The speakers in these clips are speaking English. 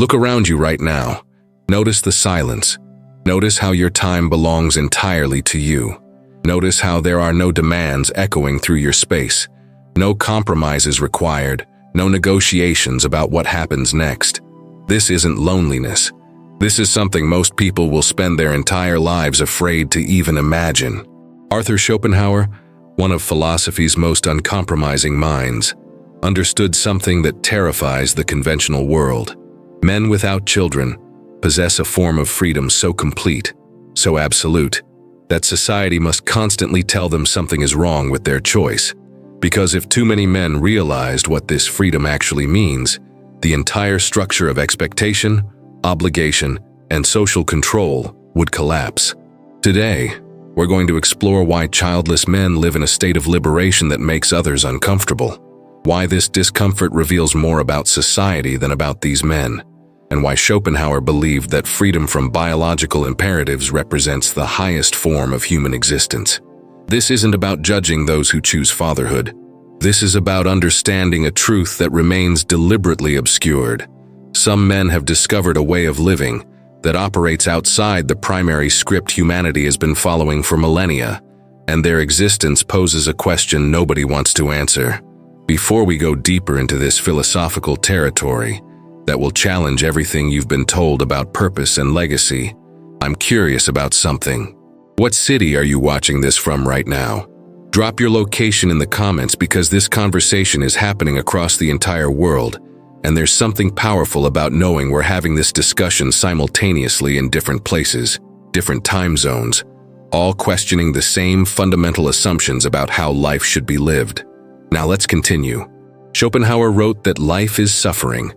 Look around you right now. Notice the silence. Notice how your time belongs entirely to you. Notice how there are no demands echoing through your space. No compromises required. No negotiations about what happens next. This isn't loneliness. This is something most people will spend their entire lives afraid to even imagine. Arthur Schopenhauer, one of philosophy's most uncompromising minds, understood something that terrifies the conventional world. Men without children possess a form of freedom so complete, so absolute, that society must constantly tell them something is wrong with their choice. Because if too many men realized what this freedom actually means, the entire structure of expectation, obligation, and social control would collapse. Today, we're going to explore why childless men live in a state of liberation that makes others uncomfortable, why this discomfort reveals more about society than about these men, and why Schopenhauer believed that freedom from biological imperatives represents the highest form of human existence. This isn't about judging those who choose fatherhood. This is about understanding a truth that remains deliberately obscured. Some men have discovered a way of living that operates outside the primary script humanity has been following for millennia, and their existence poses a question nobody wants to answer. Before we go deeper into this philosophical territory that will challenge everything you've been told about purpose and legacy, I'm curious about something. What city are you watching this from right now? Drop your location in the comments because this conversation is happening across the entire world, and there's something powerful about knowing we're having this discussion simultaneously in different places, different time zones, all questioning the same fundamental assumptions about how life should be lived. Now let's continue. Schopenhauer wrote that life is suffering,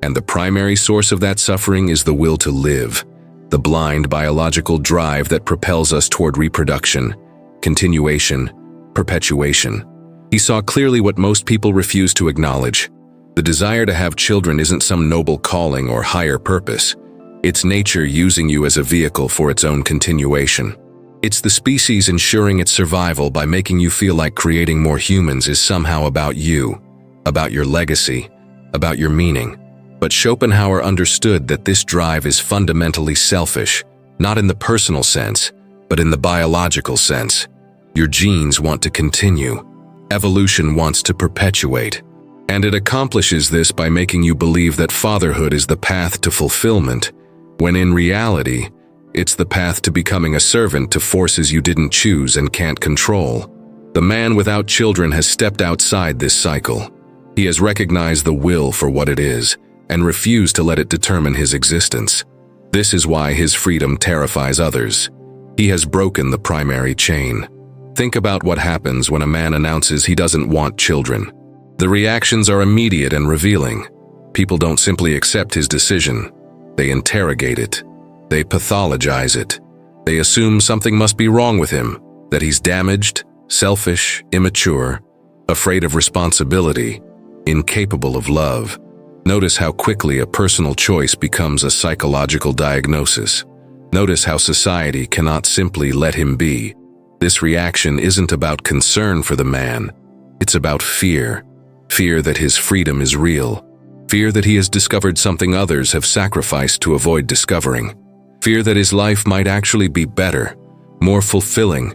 and the primary source of that suffering is the will to live, the blind biological drive that propels us toward reproduction, continuation, perpetuation. He saw clearly what most people refuse to acknowledge. The desire to have children isn't some noble calling or higher purpose. It's nature using you as a vehicle for its own continuation. It's the species ensuring its survival by making you feel like creating more humans is somehow about you, about your legacy, about your meaning. But Schopenhauer understood that this drive is fundamentally selfish, not in the personal sense, but in the biological sense. Your genes want to continue. Evolution wants to perpetuate. And it accomplishes this by making you believe that fatherhood is the path to fulfillment, when in reality, it's the path to becoming a servant to forces you didn't choose and can't control. The man without children has stepped outside this cycle. He has recognized the will for what it is, and refused to let it determine his existence. This is why his freedom terrifies others. He has broken the primary chain. Think about what happens when a man announces he doesn't want children. The reactions are immediate and revealing. People don't simply accept his decision. They interrogate it. They pathologize it. They assume something must be wrong with him, that he's damaged, selfish, immature, afraid of responsibility, incapable of love. Notice how quickly a personal choice becomes a psychological diagnosis. Notice how society cannot simply let him be. This reaction isn't about concern for the man. It's about fear. Fear that his freedom is real. Fear that he has discovered something others have sacrificed to avoid discovering. Fear that his life might actually be better, more fulfilling,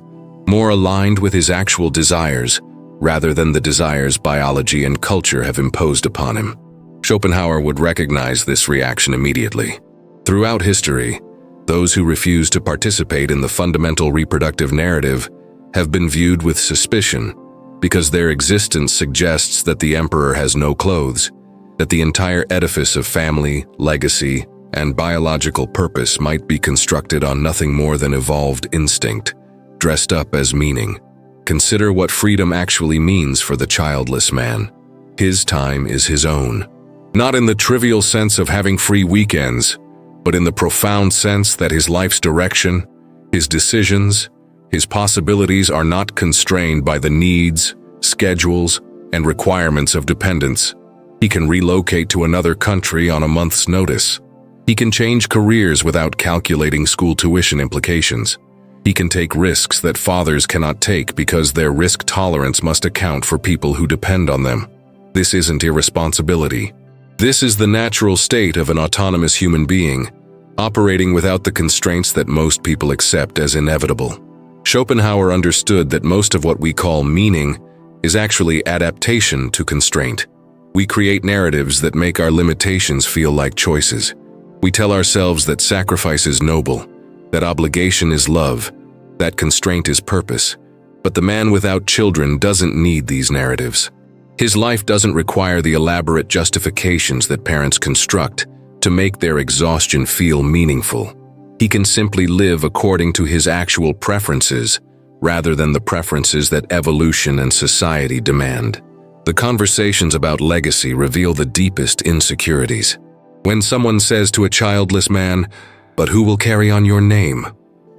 more aligned with his actual desires, rather than the desires biology and culture have imposed upon him. Schopenhauer would recognize this reaction immediately. Throughout history, those who refuse to participate in the fundamental reproductive narrative have been viewed with suspicion because their existence suggests that the emperor has no clothes, that the entire edifice of family, legacy, and biological purpose might be constructed on nothing more than evolved instinct, dressed up as meaning. Consider what freedom actually means for the childless man. His time is his own. Not in the trivial sense of having free weekends, but in the profound sense that his life's direction, his decisions, his possibilities are not constrained by the needs, schedules, and requirements of dependents. He can relocate to another country on a month's notice. He can change careers without calculating school tuition implications. He can take risks that fathers cannot take because their risk tolerance must account for people who depend on them. This isn't irresponsibility. This is the natural state of an autonomous human being, operating without the constraints that most people accept as inevitable. Schopenhauer understood that most of what we call meaning is actually adaptation to constraint. We create narratives that make our limitations feel like choices. We tell ourselves that sacrifice is noble, that obligation is love, that constraint is purpose. But the man without children doesn't need these narratives. His life doesn't require the elaborate justifications that parents construct to make their exhaustion feel meaningful. He can simply live according to his actual preferences rather than the preferences that evolution and society demand. The conversations about legacy reveal the deepest insecurities. When someone says to a childless man, "But who will carry on your name?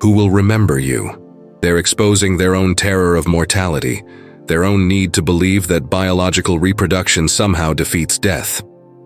Who will remember you?" they're exposing their own terror of mortality, their own need to believe that biological reproduction somehow defeats death.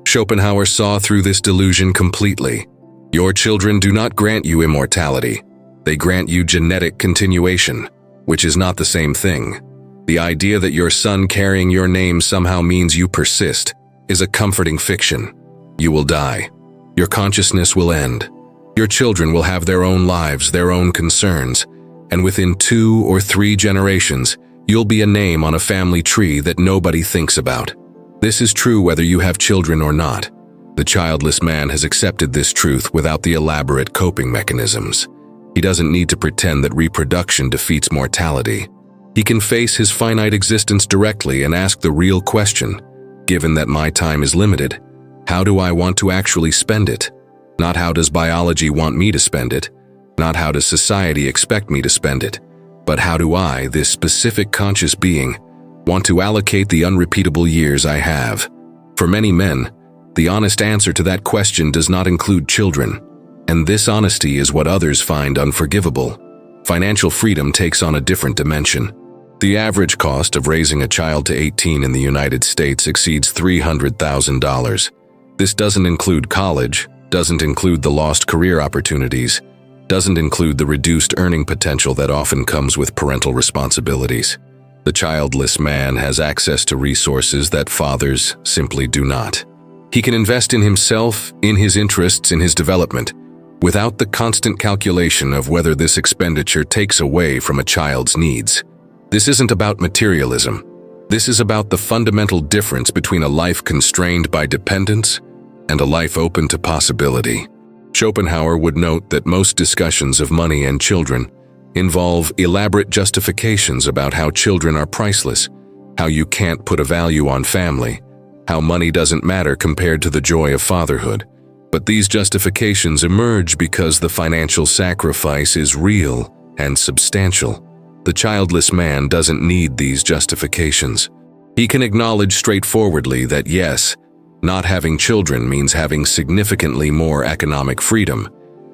Schopenhauer saw through this delusion completely. Your children do not grant you immortality. They grant you genetic continuation, which is not the same thing. The idea that your son carrying your name somehow means you persist is a comforting fiction. You will die. Your consciousness will end. Your children will have their own lives, their own concerns, and within 2 or 3 generations, you'll be a name on a family tree that nobody thinks about. This is true whether you have children or not. The childless man has accepted this truth without the elaborate coping mechanisms. He doesn't need to pretend that reproduction defeats mortality. He can face his finite existence directly and ask the real question, given that my time is limited, how do I want to actually spend it? Not how does biology want me to spend it, not how does society expect me to spend it, but how do I, this specific conscious being, want to allocate the unrepeatable years I have? For many men, the honest answer to that question does not include children, and this honesty is what others find unforgivable. Financial freedom takes on a different dimension. The average cost of raising a child to 18 in the United States exceeds $300,000. This doesn't include college, doesn't include the lost career opportunities, doesn't include the reduced earning potential that often comes with parental responsibilities. The childless man has access to resources that fathers simply do not. He can invest in himself, in his interests, in his development, without the constant calculation of whether this expenditure takes away from a child's needs. This isn't about materialism. This is about the fundamental difference between a life constrained by dependence and a life open to possibility. Schopenhauer would note that most discussions of money and children involve elaborate justifications about how children are priceless, how you can't put a value on family, how money doesn't matter compared to the joy of fatherhood. But these justifications emerge because the financial sacrifice is real and substantial. The childless man doesn't need these justifications. He can acknowledge straightforwardly that yes, not having children means having significantly more economic freedom,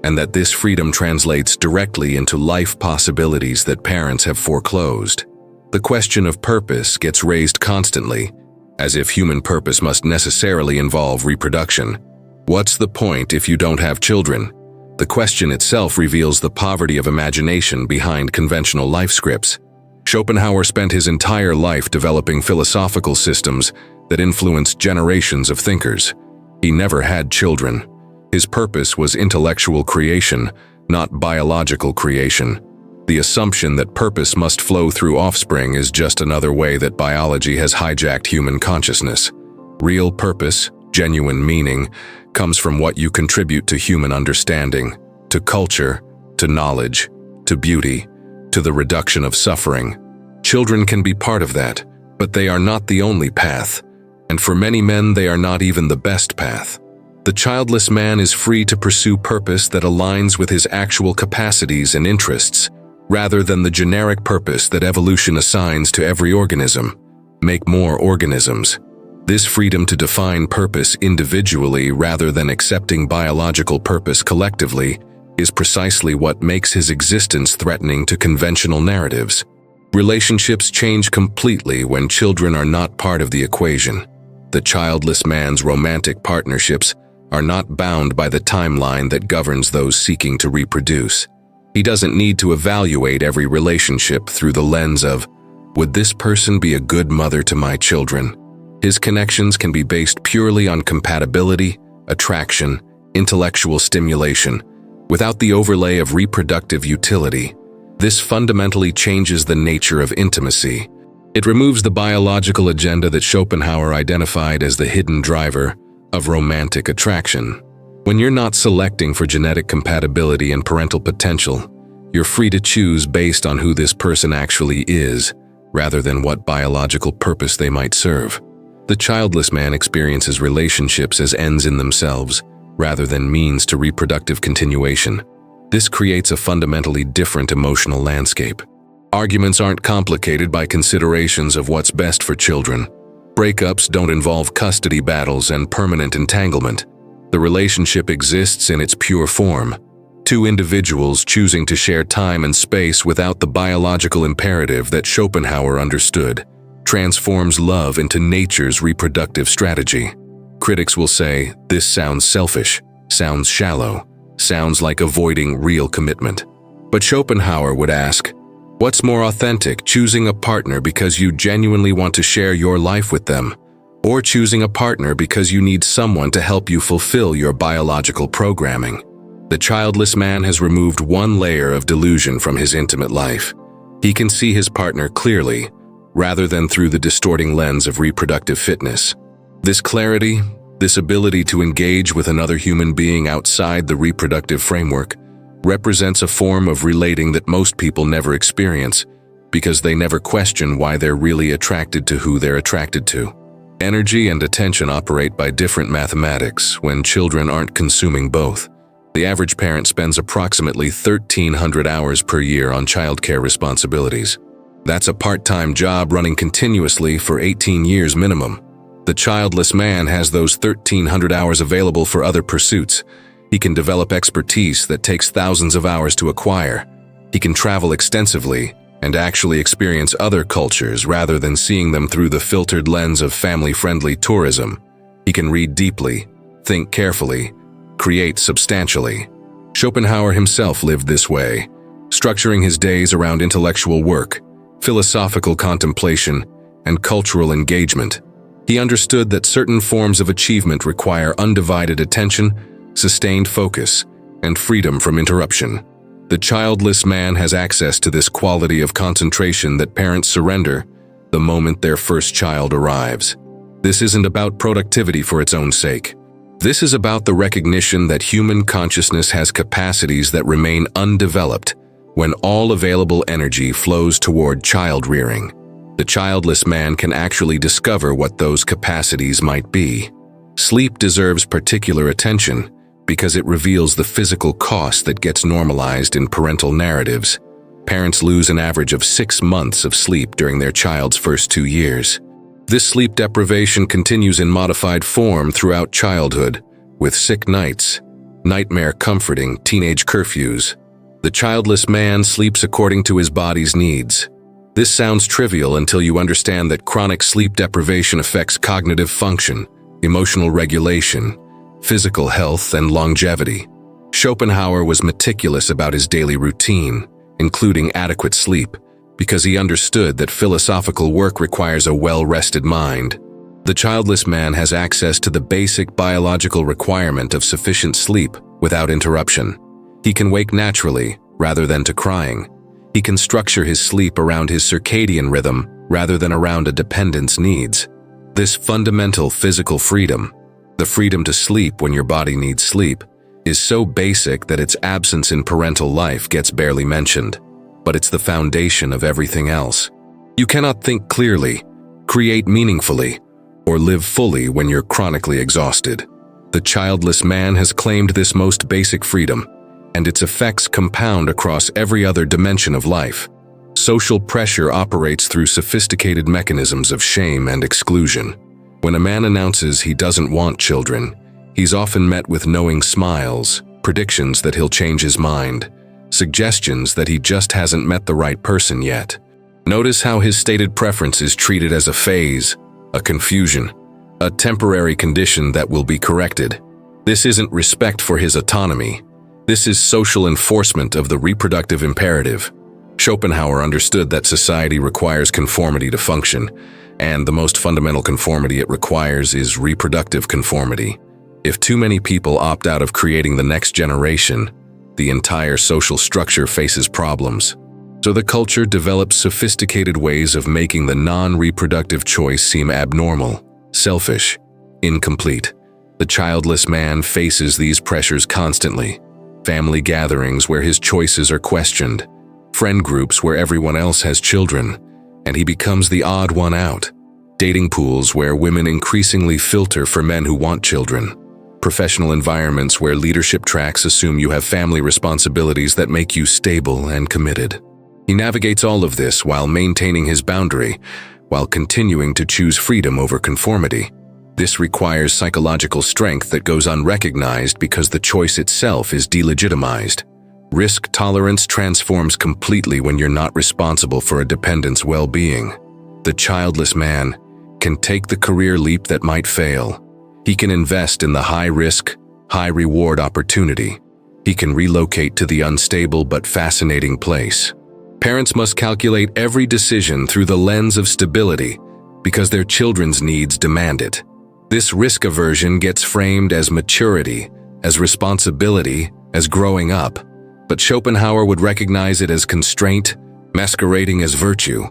and that this freedom translates directly into life possibilities that parents have foreclosed. The question of purpose gets raised constantly, as if human purpose must necessarily involve reproduction. What's the point if you don't have children? The question itself reveals the poverty of imagination behind conventional life scripts. Schopenhauer spent his entire life developing philosophical systems that influenced generations of thinkers. He never had children. His purpose was intellectual creation, not biological creation. The assumption that purpose must flow through offspring is just another way that biology has hijacked human consciousness. Real purpose, genuine meaning, comes from what you contribute to human understanding, to culture, to knowledge, to beauty, to the reduction of suffering. Children can be part of that, but they are not the only path, and for many men they are not even the best path. The childless man is free to pursue purpose that aligns with his actual capacities and interests, rather than the generic purpose that evolution assigns to every organism. Make more organisms. This freedom to define purpose individually rather than accepting biological purpose collectively is precisely what makes his existence threatening to conventional narratives. Relationships change completely when children are not part of the equation. The childless man's romantic partnerships are not bound by the timeline that governs those seeking to reproduce. He doesn't need to evaluate every relationship through the lens of, would this person be a good mother to my children? His connections can be based purely on compatibility, attraction, intellectual stimulation, without the overlay of reproductive utility. This fundamentally changes the nature of intimacy. It removes the biological agenda that Schopenhauer identified as the hidden driver of romantic attraction. When you're not selecting for genetic compatibility and parental potential, you're free to choose based on who this person actually is, rather than what biological purpose they might serve. The childless man experiences relationships as ends in themselves, rather than means to reproductive continuation. This creates a fundamentally different emotional landscape. Arguments aren't complicated by considerations of what's best for children. Breakups don't involve custody battles and permanent entanglement. The relationship exists in its pure form. Two individuals choosing to share time and space without the biological imperative that Schopenhauer understood transforms love into nature's reproductive strategy. Critics will say, this sounds selfish, sounds shallow, sounds like avoiding real commitment. But Schopenhauer would ask, what's more authentic, choosing a partner because you genuinely want to share your life with them, or choosing a partner because you need someone to help you fulfill your biological programming? The childless man has removed one layer of delusion from his intimate life. He can see his partner clearly, rather than through the distorting lens of reproductive fitness. This clarity, this ability to engage with another human being outside the reproductive framework, represents a form of relating that most people never experience, because they never question why they're really attracted to who they're attracted to. Energy and attention operate by different mathematics when children aren't consuming both. The average parent spends approximately 1,300 hours per year on childcare responsibilities. That's a part-time job running continuously for 18 years minimum. The childless man has those 1,300 hours available for other pursuits. He can develop expertise that takes thousands of hours to acquire. He can travel extensively and actually experience other cultures rather than seeing them through the filtered lens of family-friendly tourism. He can read deeply, think carefully, create substantially. Schopenhauer himself lived this way, structuring his days around intellectual work, philosophical contemplation, and cultural engagement. He understood that certain forms of achievement require undivided attention, sustained focus, and freedom from interruption. The childless man has access to this quality of concentration that parents surrender the moment their first child arrives. This isn't about productivity for its own sake. This is about the recognition that human consciousness has capacities that remain undeveloped when all available energy flows toward child-rearing. The childless man can actually discover what those capacities might be. Sleep deserves particular attention because it reveals the physical cost that gets normalized in parental narratives. Parents lose an average of 6 months of sleep during their child's first 2 years. This sleep deprivation continues in modified form throughout childhood, with sick nights, nightmare comforting, teenage curfews. The childless man sleeps according to his body's needs. This sounds trivial until you understand that chronic sleep deprivation affects cognitive function, emotional regulation, physical health, and longevity. Schopenhauer was meticulous about his daily routine, including adequate sleep, because he understood that philosophical work requires a well-rested mind. The childless man has access to the basic biological requirement of sufficient sleep without interruption. He can wake naturally, rather than to crying. He can structure his sleep around his circadian rhythm, rather than around a dependent's needs. This fundamental physical freedom, the freedom to sleep when your body needs sleep, is so basic that its absence in parental life gets barely mentioned. But it's the foundation of everything else. You cannot think clearly, create meaningfully, or live fully when you're chronically exhausted. The childless man has claimed this most basic freedom, and its effects compound across every other dimension of life. Social pressure operates through sophisticated mechanisms of shame and exclusion. When a man announces he doesn't want children, he's often met with knowing smiles, predictions that he'll change his mind, suggestions that he just hasn't met the right person yet. Notice how his stated preference is treated as a phase, a confusion, a temporary condition that will be corrected. This isn't respect for his autonomy. This is social enforcement of the reproductive imperative. Schopenhauer understood that society requires conformity to function, And the most fundamental conformity it requires is reproductive conformity. If too many people opt out of creating the next generation, the entire social structure faces problems. So the culture develops sophisticated ways of making the non-reproductive choice seem abnormal, selfish, incomplete. The childless man faces these pressures constantly. Family gatherings where his choices are questioned, friend groups where everyone else has children, and he becomes the odd one out. Dating pools where women increasingly filter for men who want children. Professional environments where leadership tracks assume you have family responsibilities that make you stable and committed. He navigates all of this while maintaining his boundary, while continuing to choose freedom over conformity. This requires psychological strength that goes unrecognized because the choice itself is delegitimized. Risk tolerance transforms completely when you're not responsible for a dependent's well-being. The childless man can take the career leap that might fail. He can invest in the high-risk, high-reward opportunity. He can relocate to the unstable but fascinating place. Parents must calculate every decision through the lens of stability because their children's needs demand it. This risk aversion gets framed as maturity, as responsibility, as growing up. But Schopenhauer would recognize it as constraint, masquerading as virtue.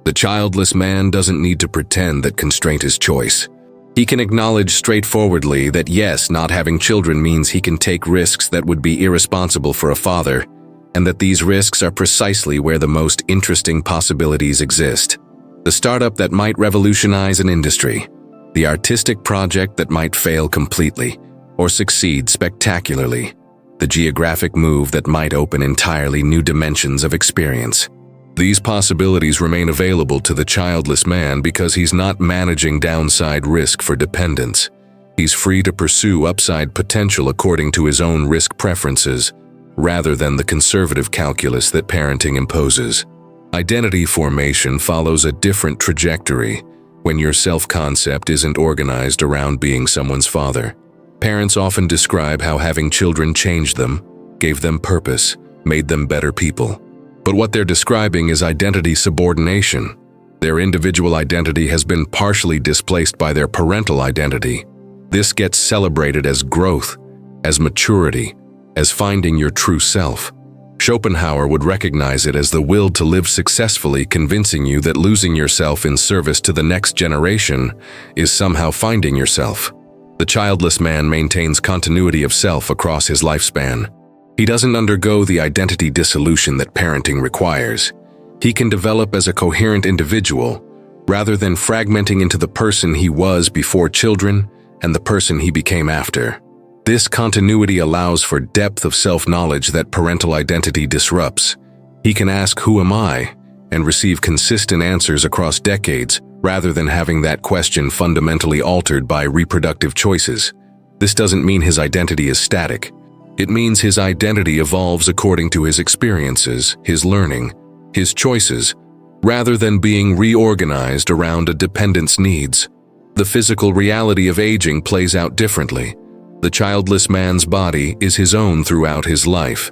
The childless man doesn't need to pretend that constraint is choice. He can acknowledge straightforwardly that yes, not having children means he can take risks that would be irresponsible for a father, and that these risks are precisely where the most interesting possibilities exist. The startup that might revolutionize an industry, the artistic project that might fail completely or succeed spectacularly, the geographic move that might open entirely new dimensions of experience. These possibilities remain available to the childless man because he's not managing downside risk for dependence. He's free to pursue upside potential according to his own risk preferences, rather than the conservative calculus that parenting imposes. Identity formation follows a different trajectory when your self-concept isn't organized around being someone's father. Parents often describe how having children changed them, gave them purpose, made them better people. But what they're describing is identity subordination. Their individual identity has been partially displaced by their parental identity. This gets celebrated as growth, as maturity, as finding your true self. Schopenhauer would recognize it as the will to live successfully, convincing you that losing yourself in service to the next generation is somehow finding yourself. The childless man maintains continuity of self across his lifespan. He doesn't undergo the identity dissolution that parenting requires. He can develop as a coherent individual, rather than fragmenting into the person he was before children and the person he became after. This continuity allows for depth of self-knowledge that parental identity disrupts. He can ask, "Who am I?" and receive consistent answers across decades, rather than having that question fundamentally altered by reproductive choices. This doesn't mean his identity is static. It means his identity evolves according to his experiences, his learning, his choices, rather than being reorganized around a dependent's needs. The physical reality of aging plays out differently. The childless man's body is his own throughout his life.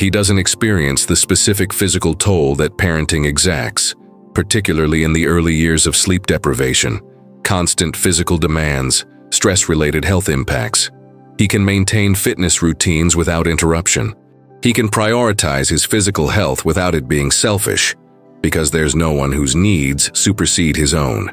He doesn't experience the specific physical toll that parenting exacts, particularly in the early years of sleep deprivation, constant physical demands, stress-related health impacts. He can maintain fitness routines without interruption. He can prioritize his physical health without it being selfish, because there's no one whose needs supersede his own.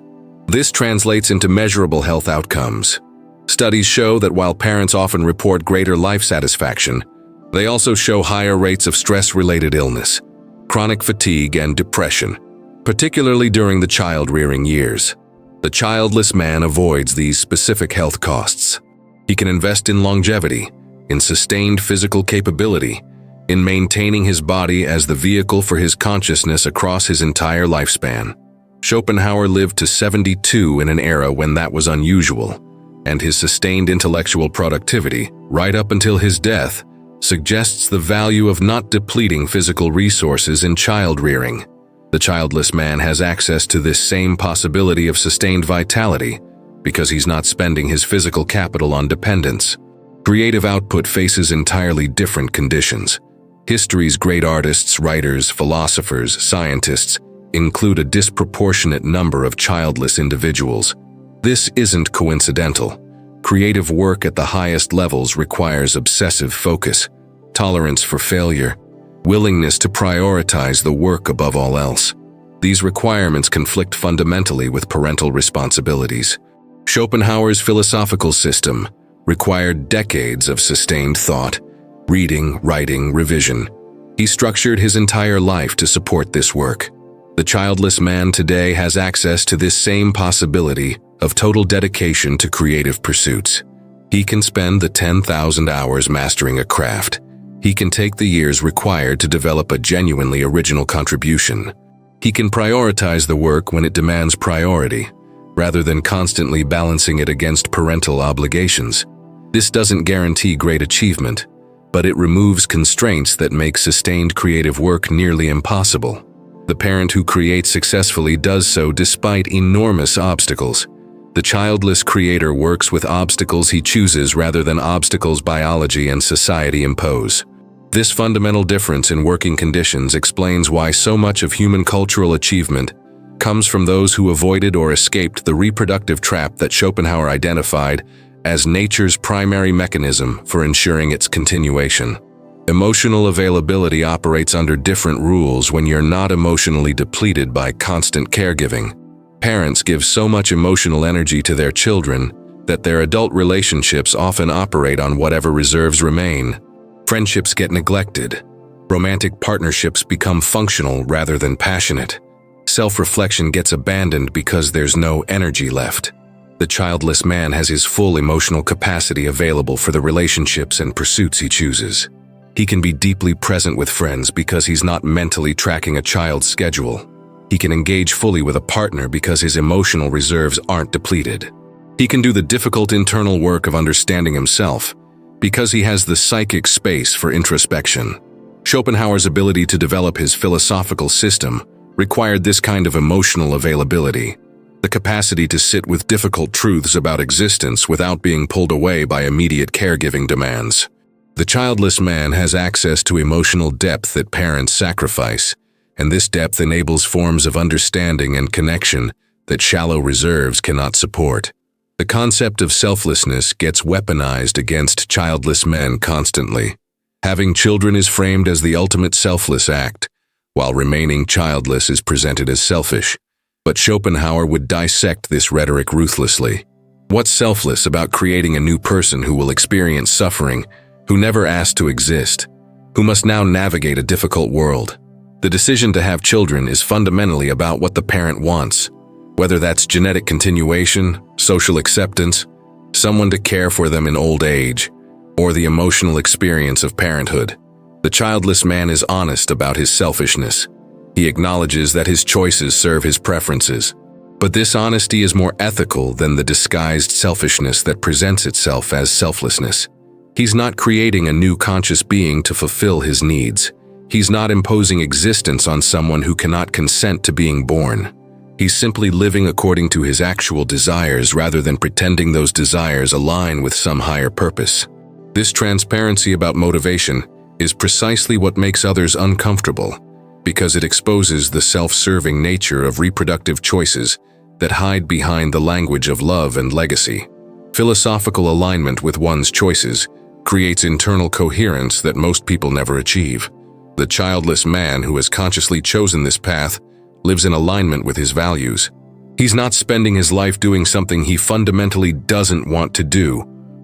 This translates into measurable health outcomes. Studies show that while parents often report greater life satisfaction, they also show higher rates of stress-related illness, chronic fatigue, and depression, particularly during the child-rearing years. The childless man avoids these specific health costs. He can invest in longevity, in sustained physical capability, in maintaining his body as the vehicle for his consciousness across his entire lifespan. Schopenhauer lived to 72 in an era when that was unusual, and his sustained intellectual productivity, right up until his death, suggests the value of not depleting physical resources in child-rearing. The childless man has access to this same possibility of sustained vitality because he's not spending his physical capital on dependence. Creative output faces entirely different conditions. History's great artists, writers, philosophers, scientists include a disproportionate number of childless individuals. This isn't coincidental. Creative work at the highest levels requires obsessive focus, tolerance for failure, willingness to prioritize the work above all else. These requirements conflict fundamentally with parental responsibilities. Schopenhauer's philosophical system required decades of sustained thought, reading, writing, revision. He structured his entire life to support this work. The childless man today has access to this same possibility of total dedication to creative pursuits. He can spend the 10,000 hours mastering a craft. He can take the years required to develop a genuinely original contribution. He can prioritize the work when it demands priority, rather than constantly balancing it against parental obligations. This doesn't guarantee great achievement, but it removes constraints that make sustained creative work nearly impossible. The parent who creates successfully does so despite enormous obstacles. The childless creator works with obstacles he chooses rather than obstacles biology and society impose. This fundamental difference in working conditions explains why so much of human cultural achievement comes from those who avoided or escaped the reproductive trap that Schopenhauer identified as nature's primary mechanism for ensuring its continuation. Emotional availability operates under different rules when you're not emotionally depleted by constant caregiving. Parents give so much emotional energy to their children that their adult relationships often operate on whatever reserves remain. Friendships get neglected. Romantic partnerships become functional rather than passionate. Self-reflection gets abandoned because there's no energy left. The childless man has his full emotional capacity available for the relationships and pursuits he chooses. He can be deeply present with friends because he's not mentally tracking a child's schedule. He can engage fully with a partner because his emotional reserves aren't depleted. He can do the difficult internal work of understanding himself because he has the psychic space for introspection. Schopenhauer's ability to develop his philosophical system required this kind of emotional availability, the capacity to sit with difficult truths about existence without being pulled away by immediate caregiving demands. The childless man has access to emotional depth that parents sacrifice, and this depth enables forms of understanding and connection that shallow reserves cannot support. The concept of selflessness gets weaponized against childless men constantly. Having children is framed as the ultimate selfless act, while remaining childless is presented as selfish. But Schopenhauer would dissect this rhetoric ruthlessly. What's selfless about creating a new person who will experience suffering, who never asked to exist, who must now navigate a difficult world? The decision to have children is fundamentally about what the parent wants, whether that's genetic continuation, social acceptance, someone to care for them in old age, or the emotional experience of parenthood. The childless man is honest about his selfishness. He acknowledges that his choices serve his preferences. But this honesty is more ethical than the disguised selfishness that presents itself as selflessness. He's not creating a new conscious being to fulfill his needs. He's not imposing existence on someone who cannot consent to being born. He's simply living according to his actual desires rather than pretending those desires align with some higher purpose. This transparency about motivation is precisely what makes others uncomfortable, because it exposes the self-serving nature of reproductive choices that hide behind the language of love and legacy. Philosophical alignment with one's choices creates internal coherence that most people never achieve. The childless man who has consciously chosen this path lives in alignment with his values. He's not spending his life doing something he fundamentally doesn't want to do,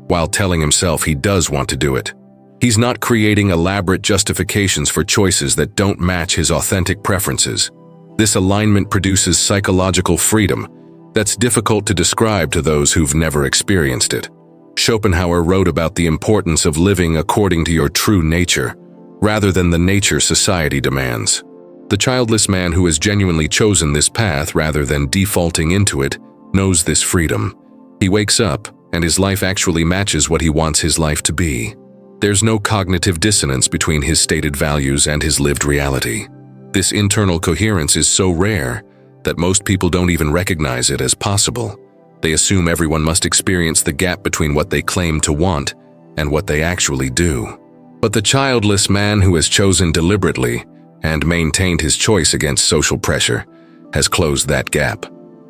while telling himself he does want to do it. He's not creating elaborate justifications for choices that don't match his authentic preferences. This alignment produces psychological freedom that's difficult to describe to those who've never experienced it. Schopenhauer wrote about the importance of living according to your true nature, rather than the nature society demands. The childless man who has genuinely chosen this path rather than defaulting into it knows this freedom. He wakes up, and his life actually matches what he wants his life to be. There's no cognitive dissonance between his stated values and his lived reality. This internal coherence is so rare that most people don't even recognize it as possible. They assume everyone must experience the gap between what they claim to want and what they actually do. But the childless man who has chosen deliberately and maintained his choice against social pressure has closed that gap.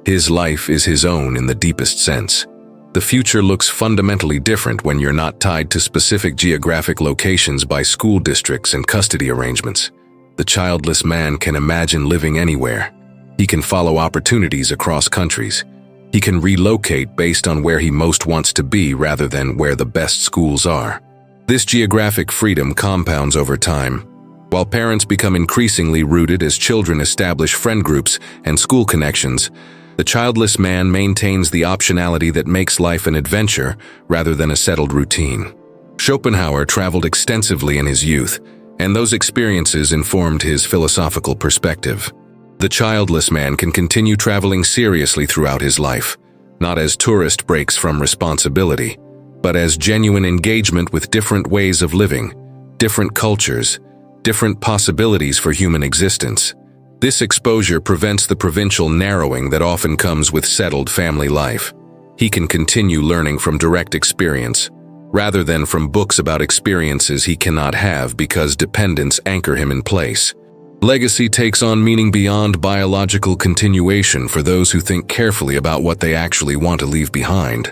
His life is his own in the deepest sense. The future looks fundamentally different when you're not tied to specific geographic locations by school districts and custody arrangements. The childless man can imagine living anywhere. He can follow opportunities across countries. He can relocate based on where he most wants to be rather than where the best schools are. This geographic freedom compounds over time. While parents become increasingly rooted as children establish friend groups and school connections, the childless man maintains the optionality that makes life an adventure rather than a settled routine. Schopenhauer traveled extensively in his youth, and those experiences informed his philosophical perspective. The childless man can continue traveling seriously throughout his life, not as tourist breaks from responsibility, but as genuine engagement with different ways of living, different cultures, different possibilities for human existence. This exposure prevents the provincial narrowing that often comes with settled family life. He can continue learning from direct experience, rather than from books about experiences he cannot have because dependents anchor him in place. Legacy takes on meaning beyond biological continuation for those who think carefully about what they actually want to leave behind.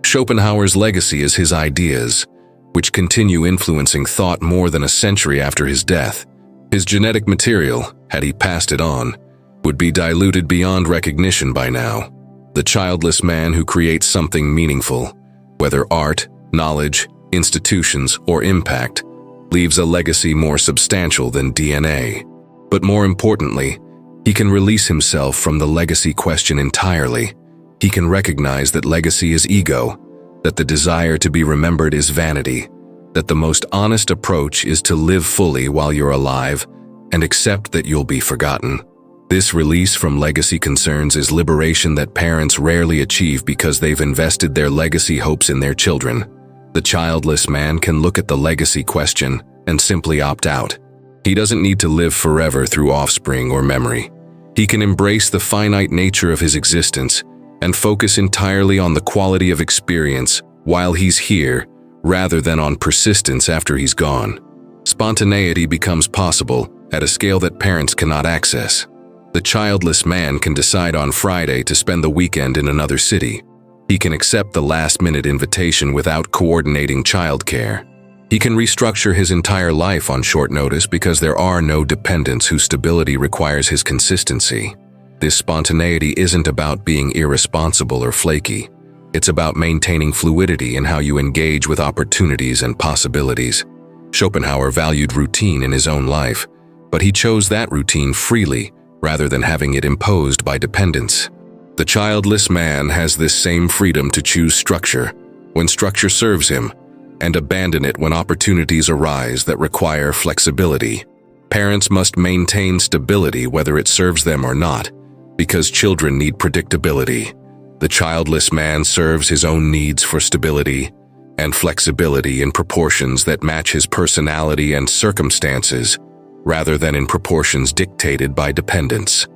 Schopenhauer's legacy is his ideas, which continue influencing thought more than a century after his death. His genetic material, had he passed it on, would be diluted beyond recognition by now. The childless man who creates something meaningful, whether art, knowledge, institutions, or impact, leaves a legacy more substantial than DNA. But more importantly, he can release himself from the legacy question entirely. He can recognize that legacy is ego, that the desire to be remembered is vanity, that the most honest approach is to live fully while you're alive and accept that you'll be forgotten. This release from legacy concerns is liberation that parents rarely achieve because they've invested their legacy hopes in their children. The childless man can look at the legacy question and simply opt out. He doesn't need to live forever through offspring or memory. He can embrace the finite nature of his existence and focus entirely on the quality of experience while he's here, rather than on persistence after he's gone. Spontaneity becomes possible at a scale that parents cannot access. The childless man can decide on Friday to spend the weekend in another city. He can accept the last-minute invitation without coordinating childcare. He can restructure his entire life on short notice because there are no dependents whose stability requires his consistency. This spontaneity isn't about being irresponsible or flaky. It's about maintaining fluidity in how you engage with opportunities and possibilities. Schopenhauer valued routine in his own life, but he chose that routine freely rather than having it imposed by dependence. The childless man has this same freedom to choose structure when structure serves him, and abandon it when opportunities arise that require flexibility. Parents must maintain stability whether it serves them or not, because children need predictability. The childless man serves his own needs for stability and flexibility in proportions that match his personality and circumstances, rather than in proportions dictated by dependence.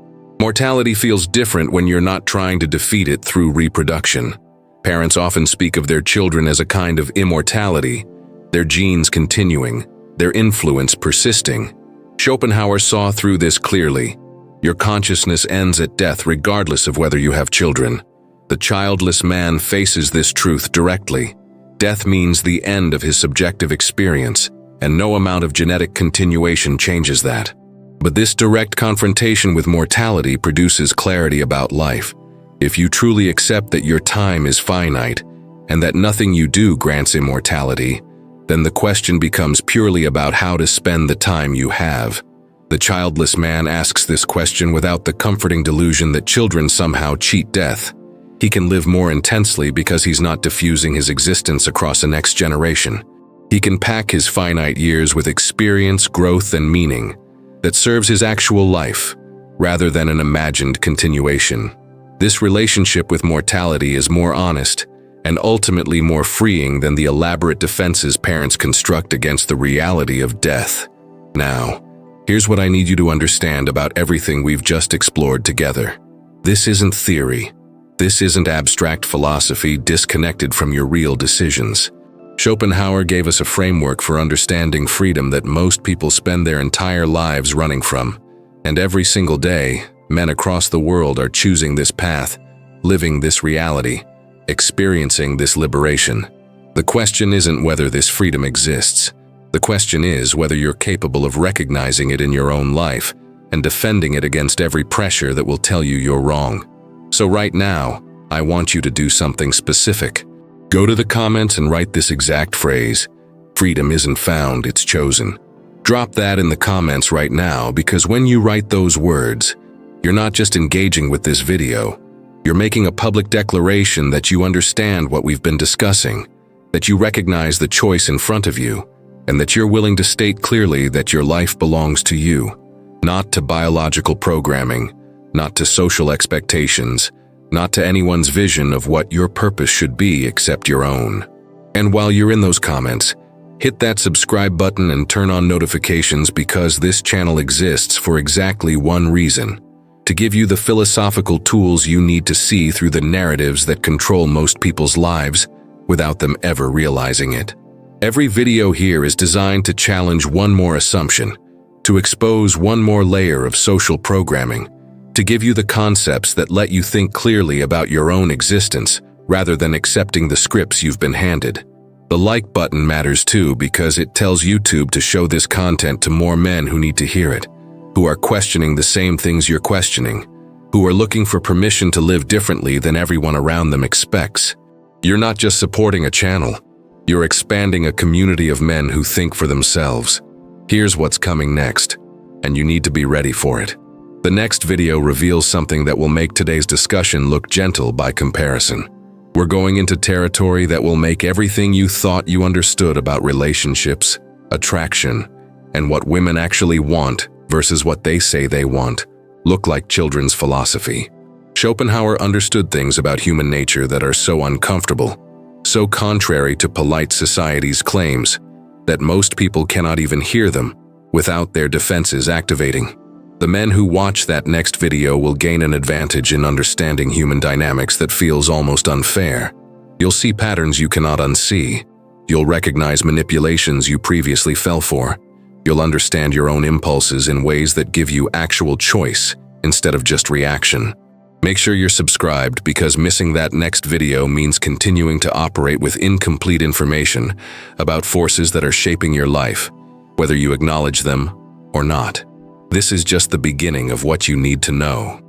Mortality feels different when you're not trying to defeat it through reproduction. Parents often speak of their children as a kind of immortality, their genes continuing, their influence persisting. Schopenhauer saw through this clearly. Your consciousness ends at death regardless of whether you have children. The childless man faces this truth directly. Death means the end of his subjective experience, and no amount of genetic continuation changes that. But this direct confrontation with mortality produces clarity about life. If you truly accept that your time is finite, and that nothing you do grants immortality, then the question becomes purely about how to spend the time you have. The childless man asks this question without the comforting delusion that children somehow cheat death. He can live more intensely because he's not diffusing his existence across a next generation. He can pack his finite years with experience, growth, and meaning that serves his actual life, rather than an imagined continuation. This relationship with mortality is more honest and ultimately more freeing than the elaborate defenses parents construct against the reality of death. Now, here's what I need you to understand about everything we've just explored together. This isn't theory. This isn't abstract philosophy disconnected from your real decisions. Schopenhauer gave us a framework for understanding freedom that most people spend their entire lives running from, and every single day, Men across the world are choosing this path, living this reality, experiencing this liberation. The question isn't whether this freedom exists. The question is whether you're capable of recognizing it in your own life and defending it against every pressure that will tell you you're wrong. So right now, I want you to do something specific. Go to the comments and write this exact phrase: freedom isn't found, it's chosen. Drop that in the comments right now, because when you write those words, you're not just engaging with this video. You're making a public declaration that you understand what we've been discussing, that you recognize the choice in front of you, and that you're willing to state clearly that your life belongs to you, not to biological programming, not to social expectations, not to anyone's vision of what your purpose should be except your own. And while you're in those comments, hit that subscribe button and turn on notifications, because this channel exists for exactly one reason: to give you the philosophical tools you need to see through the narratives that control most people's lives without them ever realizing it. Every video here is designed to challenge one more assumption, to expose one more layer of social programming, to give you the concepts that let you think clearly about your own existence rather than accepting the scripts you've been handed. The like button matters too, because it tells YouTube to show this content to more men who need to hear it, who are questioning the same things you're questioning, who are looking for permission to live differently than everyone around them expects. You're not just supporting a channel, you're expanding a community of men who think for themselves. Here's what's coming next, and you need to be ready for it. The next video reveals something that will make today's discussion look gentle by comparison. We're going into territory that will make everything you thought you understood about relationships, attraction, and what women actually want versus what they say they want look like children's philosophy. Schopenhauer understood things about human nature that are so uncomfortable, so contrary to polite society's claims, that most people cannot even hear them without their defenses activating. The men who watch that next video will gain an advantage in understanding human dynamics that feels almost unfair. You'll see patterns you cannot unsee. You'll recognize manipulations you previously fell for. You'll understand your own impulses in ways that give you actual choice instead of just reaction. Make sure you're subscribed, because missing that next video means continuing to operate with incomplete information about forces that are shaping your life, whether you acknowledge them or not. This is just the beginning of what you need to know.